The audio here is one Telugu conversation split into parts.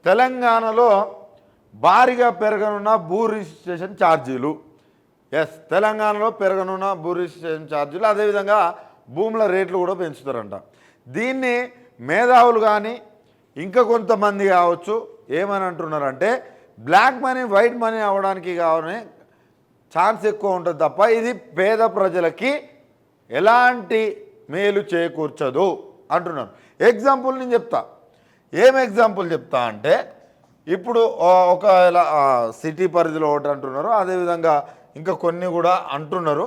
తెలంగాణలో భారీగా పెరగనున్న భూ రిజిస్ట్రేషన్ ఛార్జీలు. తెలంగాణలో పెరగనున్న భూ రిజిస్ట్రేషన్ ఛార్జీలు, అదేవిధంగా భూముల రేట్లు కూడా పెంచుతారంట. దీన్ని మేధావులు కానీ ఇంకా కొంతమంది కావచ్చు ఏమని అంటున్నారంటే, బ్లాక్ మనీ వైట్ మనీ అవ్వడానికి కావాలని ఛాన్స్ ఎక్కువ ఉంటుంది తప్ప ఇది పేద ప్రజలకి ఎలాంటి మేలు చేకూర్చదు అంటున్నారు. ఎగ్జాంపుల్ నేను చెప్తా. ఏం ఎగ్జాంపుల్ చెప్తా అంటే, ఇప్పుడు ఒకవేళ సిటీ పరిధిలో ఒకటి అంటున్నారు, అదేవిధంగా ఇంకా కొన్ని కూడా అంటున్నారు.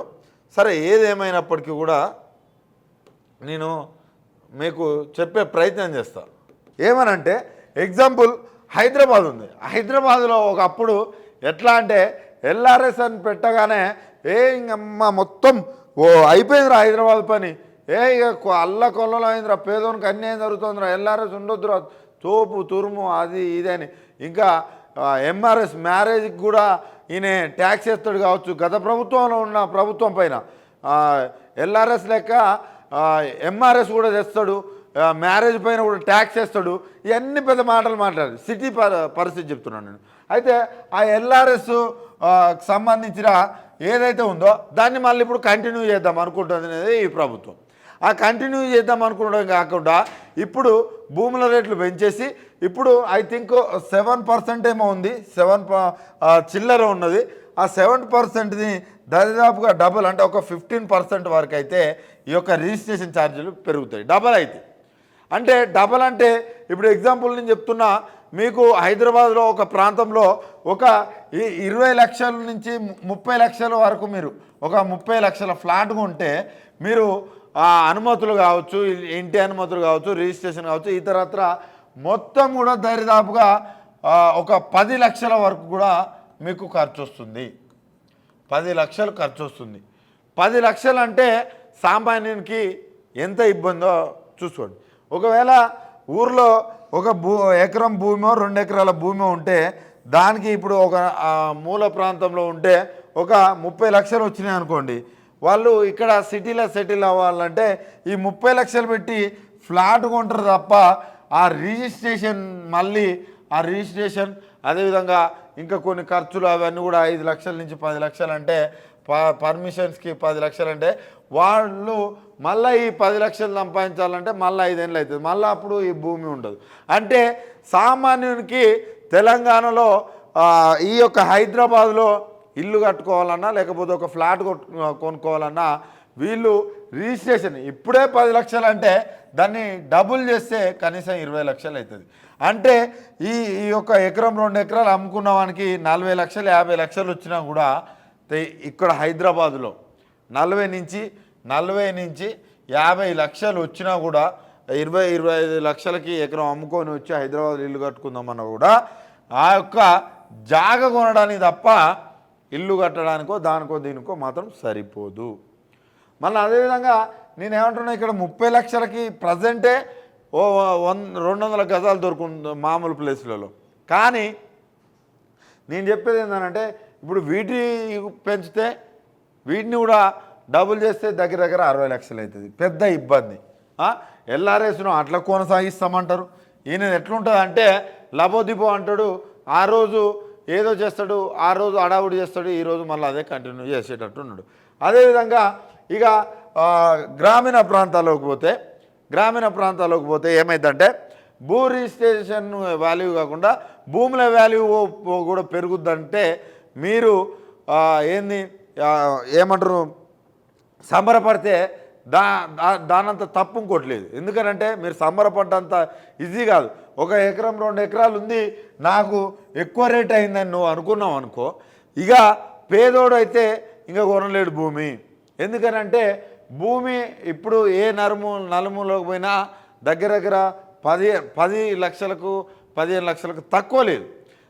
సరే, ఏదేమైనప్పటికీ కూడా నేను మీకు చెప్పే ప్రయత్నం చేస్తాను. ఏమనంటే, ఎగ్జాంపుల్ హైదరాబాద్ ఉంది. హైదరాబాద్లో ఒకప్పుడు ఎట్లా అంటే ఎల్ఆర్ఎస్ అని పెట్టగానే ఇంకమ్మ మొత్తం అయిపోయిందిరా హైదరాబాద్ పని, ఇక అల్ల కొల్లలో అయిందిరా, పేదోనికి అన్యాయం జరుగుతుందిరా, ఎల్ఆర్ఎస్ ఉండొద్దురా, తోపు తురుము అది ఇదని. ఇంకా ఎంఆర్ఎస్ మ్యారేజ్కి కూడా ఈయన ట్యాక్స్ వేస్తాడు కావచ్చు. గత ప్రభుత్వంలో ఉన్న ప్రభుత్వం పైన ఎల్ఆర్ఎస్ లెక్క ఎంఆర్ఎస్ కూడా తెస్తాడు, మ్యారేజ్ పైన కూడా ట్యాక్స్ వేస్తాడు. ఇవన్నీ పెద్ద మాటలు మాట్లాడారు. సిటీ పరిస్థితి చెప్తున్నాను నేను. అయితే ఆ ఎల్ఆర్ఎస్ సంబంధించిన ఏదైతే ఉందో దాన్ని మళ్ళీ ఇప్పుడు కంటిన్యూ చేద్దాం అనుకుంటుంది అనేది ఈ ప్రభుత్వం. ఆ కంటిన్యూ చేద్దాం అనుకోవడం కాకుండా ఇప్పుడు భూముల రేట్లు పెంచేసి ఇప్పుడు ఐ థింక్ 7% ఏమో ఉంది, 7 చిల్లర ఉన్నది. ఆ 7%ని దాదాపుగా డబుల్, అంటే ఒక 15% వరకు అయితే ఈ యొక్క రిజిస్ట్రేషన్ ఛార్జీలు పెరుగుతాయి. డబల్ అయితే అంటే డబల్ అంటే ఇప్పుడు ఎగ్జాంపుల్ నేను చెప్తున్నా మీకు, హైదరాబాద్లో ఒక ప్రాంతంలో ఒక 20 లక్షల నుంచి 30 లక్షల వరకు మీరు ఒక 30 లక్షల ఫ్లాట్ కొంటే మీరు అనుమతులు కావచ్చు, ఇంటి అనుమతులు కావచ్చు, రిజిస్ట్రేషన్ కావచ్చు, ఇతరత్ర మొత్తం కూడా దరిదాపుగా ఒక 10 లక్షల వరకు కూడా మీకు ఖర్చు వస్తుంది. 10 లక్షలు ఖర్చు వస్తుంది. 10 లక్షలు అంటే సామాన్యునికి ఎంత ఇబ్బందో చూసుకోండి. ఒకవేళ ఊర్లో ఒక ఎకరం భూమో 2 ఎకరాల భూమి ఉంటే దానికి ఇప్పుడు ఒక మూల ప్రాంతంలో ఉంటే ఒక 30 లక్షలు వచ్చినాయి అనుకోండి. వాళ్ళు ఇక్కడ సిటీలో సెటిల్ అవ్వాలంటే ఈ 30 లక్షలు పెట్టి ఫ్లాట్ కొంటారు తప్ప ఆ రిజిస్ట్రేషన్ మళ్ళీ ఆ రిజిస్ట్రేషన్ అదేవిధంగా ఇంకా కొన్ని ఖర్చులు అవన్నీ కూడా 5 లక్షల నుంచి 10 లక్షలు అంటే పర్మిషన్స్కి 10 లక్షలు అంటే వాళ్ళు మళ్ళీ ఈ 10 లక్షలు సంపాదించాలంటే మళ్ళీ 5 ఏళ్ళు అవుతుంది. మళ్ళీ అప్పుడు ఈ భూమి ఉండదు. అంటే సామాన్యునికి తెలంగాణలో ఈ యొక్క హైదరాబాద్లో ఇల్లు కట్టుకోవాలన్నా లేకపోతే ఒక ఫ్లాట్ కొనుక్కోవాలన్నా వీళ్ళు రిజిస్ట్రేషన్ ఇప్పుడే 10 లక్షలు అంటే దాన్ని డబుల్ చేస్తే కనీసం 20 లక్షలు అవుతుంది. అంటే ఈ యొక్క ఎకరం 2 ఎకరాలు అమ్ముకున్న వానికి 40 లక్షలు 50 లక్షలు వచ్చినా కూడా ఇక్కడ హైదరాబాదులో 40 నుంచి 50 లక్షలు వచ్చినా కూడా 20-25 లక్షలకి ఎకరం అమ్ముకొని వచ్చి హైదరాబాద్ ఇల్లు కట్టుకుందామన్నా కూడా ఆ యొక్క జాగ కొనడానికి తప్ప ఇల్లు కట్టడానికో దానికో దీనికో మాత్రం సరిపోదు. మళ్ళీ అదేవిధంగా నేనేమంటున్నా, ఇక్కడ 30 లక్షలకి ప్రజెంటే 200 గజాలు దొరుకుతుంది మామూలు ప్లేస్లలో. కానీ నేను చెప్పేది ఏంటంటే, ఇప్పుడు వీటి పెంచితే వీటిని కూడా డబుల్ చేస్తే దగ్గర 60 లక్షలు అవుతుంది. పెద్ద ఇబ్బంది. ఎల్ఆర్ఎస్ను అట్లా కొనసాగిస్తామంటారు. ఈయన ఎట్లుంటుంది అంటే లబోదిబో అంటాడు, ఆ రోజు ఏదో చేస్తాడు, ఆ రోజు అడావుడి చేస్తాడు, ఈరోజు మళ్ళీ అదే కంటిన్యూ చేసేటట్టు ఉన్నాడు. అదేవిధంగా ఇక గ్రామీణ ప్రాంతాల్లోకి పోతే ఏమైందంటే భూ రిజిస్ట్రేషన్ వాల్యూ కాకుండా భూముల వాల్యూ కూడా పెరుగుద్దంటే మీరు ఏమంటారు సంబరపడితే దానంత తప్పు ఇంకోట్లేదు. ఎందుకనంటే మీరు సంబరపడ్డంత ఈజీ కాదు. ఒక ఎకరం 2 ఎకరాలు ఉంది, నాకు ఎక్కువ రేట్ అయిందని నువ్వు అనుకున్నావు అనుకో, ఇక పేదోడు అయితే ఇంకా కొనలేడు భూమి. ఎందుకనంటే భూమి ఇప్పుడు ఏ నలుమూలలోకి పోయినా దగ్గర 10 లక్షలకు 15 లక్షలకు తక్కువ లేదు.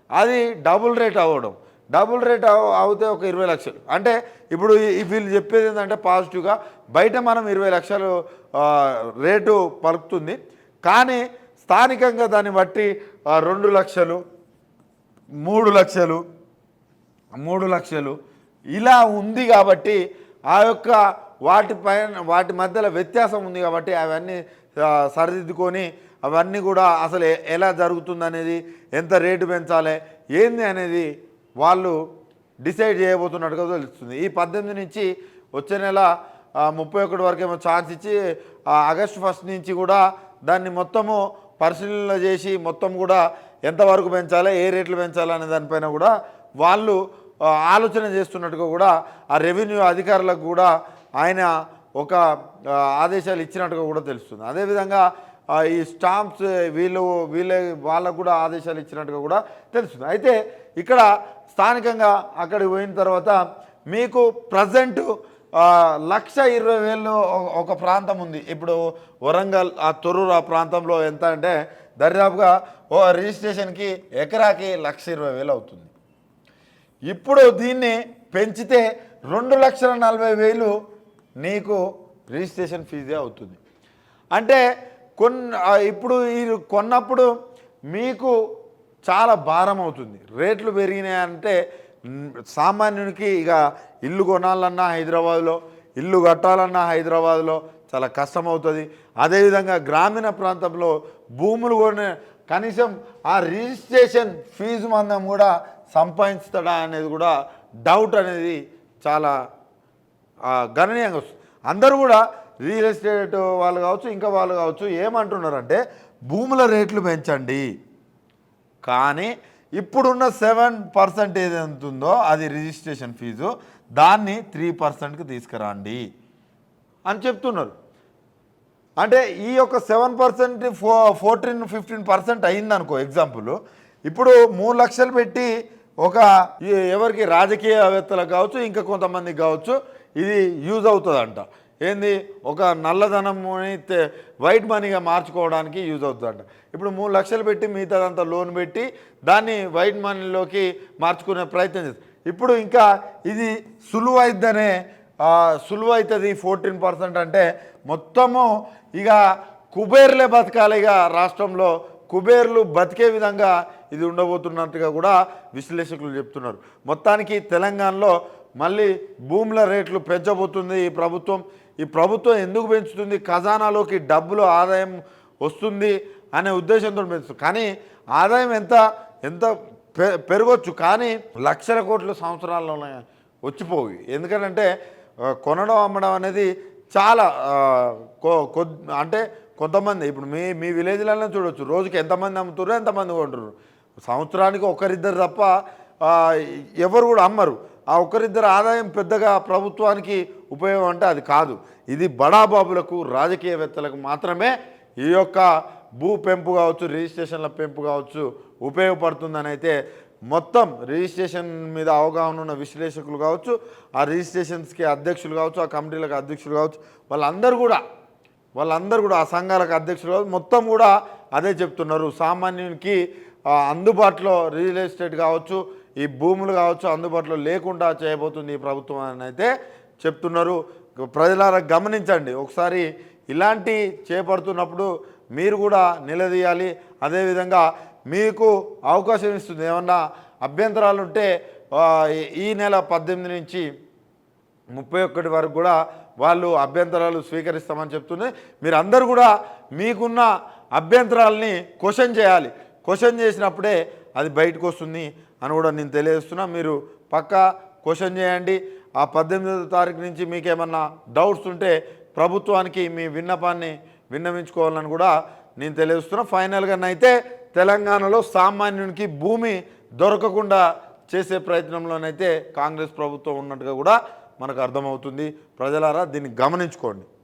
అది డబుల్ రేట్ అవ్వడం. డబుల్ రేట్ అవుతే ఒక 20 లక్షలు. అంటే ఇప్పుడు వీళ్ళు చెప్పేది ఏంటంటే పాజిటివ్గా బయట మనం 20 లక్షలు రేటు పలుకుతుంది, కానీ స్థానికంగా దాన్ని బట్టి 2 లక్షలు 3 లక్షలు 3 లక్షలు ఇలా ఉంది. కాబట్టి ఆ యొక్క వాటి మధ్యలో వ్యత్యాసం ఉంది. కాబట్టి అవన్నీ సరిదిద్దుకొని అవన్నీ కూడా అసలు ఎలా జరుగుతుందనేది, ఎంత రేటు పెంచాలి ఏంది అనేది వాళ్ళు డిసైడ్ చేయబోతున్నట్టుగా తెలుస్తుంది. ఈ 18 నుంచి వచ్చే నెల 31 వరకు ఏమో ఛాన్స్ ఇచ్చి ఆగస్టు 1 నుంచి కూడా దాన్ని మొత్తము పరిశీలన చేసి మొత్తం కూడా ఎంతవరకు పెంచాలి, ఏ రేట్లు పెంచాలి అనే దానిపైన కూడా వాళ్ళు ఆలోచన చేస్తున్నట్టుగా కూడా ఆ రెవెన్యూ అధికారులకు కూడా ఆయన ఒక ఆదేశాలు ఇచ్చినట్టుగా కూడా తెలుస్తుంది. అదేవిధంగా ఈ స్టాంప్స్ వాళ్ళకు కూడా ఆదేశాలు ఇచ్చినట్టుగా కూడా తెలుస్తుంది. అయితే ఇక్కడ స్థానికంగా అక్కడికి పోయిన తర్వాత మీకు ప్రజెంటు 1,20,000 ఒక ప్రాంతం ఉంది. ఇప్పుడు వరంగల్ ఆ తొర్రూరు ఆ ప్రాంతంలో ఎంత అంటే దరిదాపుగా రిజిస్ట్రేషన్కి ఎకరాకి 1,20,000 అవుతుంది. ఇప్పుడు దీన్ని పెంచితే 2,40,000 నీకు రిజిస్ట్రేషన్ ఫీజే అవుతుంది. అంటే ఇప్పుడు ఈ కొన్నప్పుడు మీకు చాలా భారం అవుతుంది. రేట్లు పెరిగినాయంటే సామాన్యునికి ఇక ఇల్లు కొనాలన్నా హైదరాబాద్లో, ఇల్లు కట్టాలన్నా హైదరాబాద్లో చాలా కష్టమవుతుంది. అదేవిధంగా గ్రామీణ ప్రాంతంలో భూములు కొనే కనీసం ఆ రిజిస్ట్రేషన్ ఫీజు మందం కూడా సంపాదిస్తాడా అనేది కూడా డౌట్ అనేది చాలా గణనీయంగా వస్తుంది. అందరూ కూడా రియల్ ఎస్టేట్ వాళ్ళు కావచ్చు, ఇంకా వాళ్ళు కావచ్చు ఏమంటున్నారంటే భూముల రేట్లు పెంచండి, కానీ ఇప్పుడున్న 7% ఏదైతే ఉందో అది రిజిస్ట్రేషన్ ఫీజు దాన్ని 3%కి తీసుకురండి అని చెప్తున్నారు. అంటే ఈ యొక్క 7% 14-15% అయిందనుకో ఎగ్జాంపుల్. ఇప్పుడు 3 లక్షలు పెట్టి ఒక ఎవరికి రాజకీయవేత్తలకు కావచ్చు, ఇంకా కొంతమందికి కావచ్చు ఇది యూజ్ అవుతుందంట. ఏంది, ఒక నల్లధనముని వైట్ మనీగా మార్చుకోవడానికి యూజ్ అవుతుందంట. ఇప్పుడు 3 లక్షలు పెట్టి మిగతాదంతా లోన్ పెట్టి దాన్ని వైట్ మనీలోకి మార్చుకునే ప్రయత్నం చేస్తారు. ఇప్పుడు ఇంకా ఇది సులువైద్దనే సులువైతుంది 14% అంటే మొత్తము ఇక కుబేర్లే బతకాలి. ఇక రాష్ట్రంలో కుబేర్లు బతికే విధంగా ఇది ఉండబోతున్నట్టుగా కూడా విశ్లేషకులు చెప్తున్నారు. మొత్తానికి తెలంగాణలో మళ్ళీ భూముల రేట్లు పెంచబోతుంది ఈ ప్రభుత్వం. ఈ ప్రభుత్వం ఎందుకు పెంచుతుంది? ఖజానాలోకి డబ్బులు ఆదాయం వస్తుంది అనే ఉద్దేశంతో పెంచుతుంది. కానీ ఆదాయం ఎంత పెరగవచ్చు, కానీ లక్షల కోట్లు సంవత్సరాల్లోనే వచ్చిపోయి. ఎందుకంటే కొనడం అమ్మడం అనేది చాలా అంటే కొంతమంది ఇప్పుడు మీ విలేజ్లలో చూడవచ్చు, రోజుకి ఎంతమంది అమ్ముతారో ఎంతమంది కొంటారు. సంవత్సరానికి ఒకరిద్దరు తప్ప ఎవరు కూడా అమ్మరు. ఆ ఒకరిద్దరు ఆదాయం పెద్దగా ప్రభుత్వానికి ఉపయోగం అంటే అది కాదు. ఇది బడాబాబులకు, రాజకీయవేత్తలకు మాత్రమే ఈ యొక్క భూ పెంపు కావచ్చు, రిజిస్ట్రేషన్ల పెంపు కావచ్చు ఉపయోగపడుతుందని అయితే మొత్తం రిజిస్ట్రేషన్ మీద అవగాహన ఉన్న విశ్లేషకులు కావచ్చు, ఆ రిజిస్ట్రేషన్స్కి అధ్యక్షులు కావచ్చు, ఆ కమిటీలకు అధ్యక్షులు కావచ్చు, వాళ్ళందరూ కూడా ఆ సంఘాలకు అధ్యక్షులు కావచ్చు, మొత్తం కూడా అదే చెప్తున్నారు. సామాన్యునికి అందుబాటులో రియల్ ఎస్టేట్ కావచ్చు, ఈ భూములు కావచ్చు అందుబాటులో లేకుండా చేయబోతుంది ఈ ప్రభుత్వం అని అయితే చెప్తున్నారు. ప్రజలారా గమనించండి, ఒకసారి ఇలాంటి చేపడుతున్నప్పుడు మీరు కూడా నిలదీయాలి. అదేవిధంగా మీకు అవకాశం ఇస్తుంది. ఏమన్నా అభ్యంతరాలు ఉంటే ఈ నెల 18 నుంచి 31 వరకు కూడా వాళ్ళు అభ్యంతరాలు స్వీకరిస్తామని చెప్తుంది. మీరు అందరూ కూడా మీకున్న అభ్యంతరాలని క్వశ్చన్ చేయాలి. క్వశ్చన్ చేసినప్పుడే అది బయటకు వస్తుంది అని కూడా నేను తెలియజేస్తున్నా. మీరు పక్కా క్వశ్చన్ చేయండి. ఆ 18వ తారీఖు నుంచి మీకేమన్నా డౌట్స్ ఉంటే ప్రభుత్వానికి మీ విన్నపాన్ని విన్నవించుకోవాలని కూడా నేను తెలియజేస్తున్నా. ఫైనల్గానైతే తెలంగాణలో సామాన్యునికి భూమి దొరకకుండా చేసే ప్రయత్నంలోనైతే కాంగ్రెస్ ప్రభుత్వం ఉన్నట్టుగా కూడా మనకు అర్థమవుతుంది. ప్రజలారా దీన్ని గమనించుకోండి.